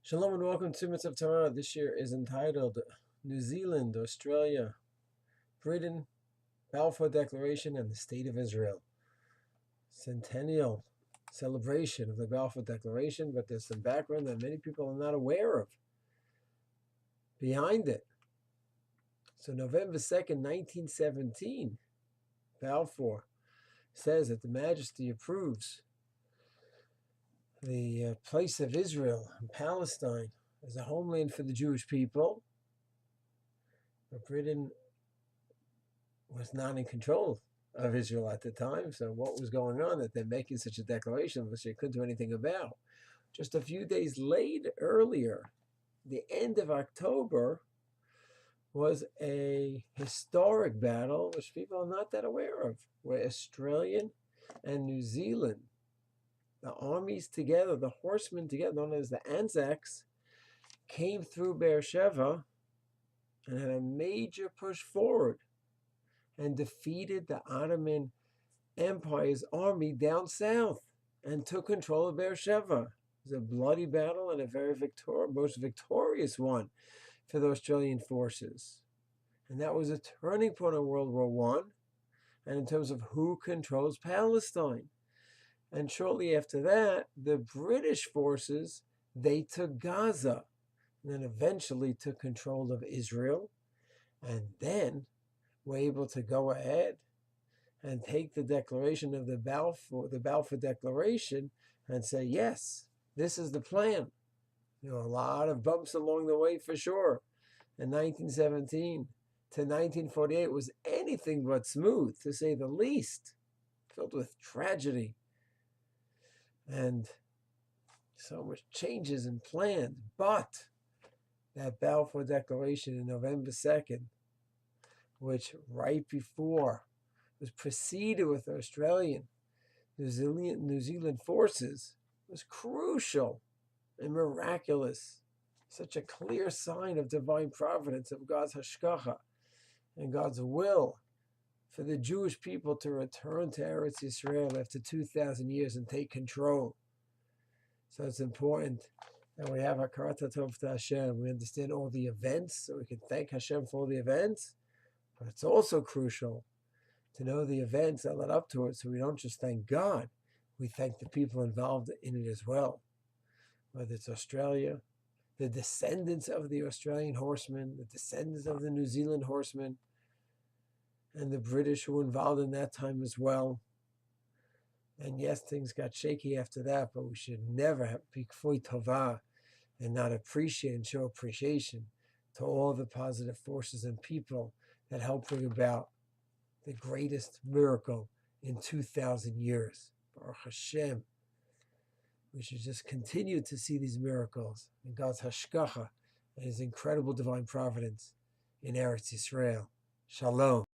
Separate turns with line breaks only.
Shalom and welcome to Mitzvah Torah. This year is entitled New Zealand, Australia, Britain, Balfour Declaration, and the State of Israel. Centennial celebration of the Balfour Declaration, but there's some background that many people are not aware of behind it. So November 2nd, 1917, Balfour says that the Majesty approves the place of Israel and Palestine as a homeland for the Jewish people. But Britain was not in control of Israel at the time, so what was going on that they're making such a declaration, which they couldn't do anything about? Just a few days earlier, the end of October, was a historic battle, which people are not that aware of, where Australian and New Zealand, the armies together, the horsemen together, known as the Anzacs, came through Beersheba and had a major push forward and defeated the Ottoman Empire's army down south and took control of Beersheba. It was a bloody battle and a very most victorious one for the Australian forces. And that was a turning point in World War I, and in terms of who controls Palestine. And shortly after that, the British forces, they took Gaza, and then eventually took control of Israel, and then were able to go ahead and take the declaration of the Balfour Declaration, and say, yes, this is the plan. A lot of bumps along the way for sure. In 1917 to 1948 was anything but smooth, to say the least, filled with tragedy and so much changes and plans. But that Balfour Declaration in November 2nd, which right before was preceded with Australian, New Zealand forces, was crucial and miraculous. Such a clear sign of divine providence, of God's hashgacha and God's will for the Jewish people to return to Eretz Yisrael after 2,000 years and take control. So it's important that we have Hakarat Tov to Hashem. We understand all the events, so we can thank Hashem for all the events. But it's also crucial to know the events that led up to it, so we don't just thank God, we thank the people involved in it as well. Whether it's Australia, the descendants of the Australian horsemen, the descendants of the New Zealand horsemen, and the British who were involved in that time as well. And yes, things got shaky after that, but we should never be kfoi tova and not appreciate and show appreciation to all the positive forces and people that helped bring about the greatest miracle in 2,000 years. Baruch Hashem. We should just continue to see these miracles in God's hashgacha and His incredible divine providence in Eretz Yisrael. Shalom.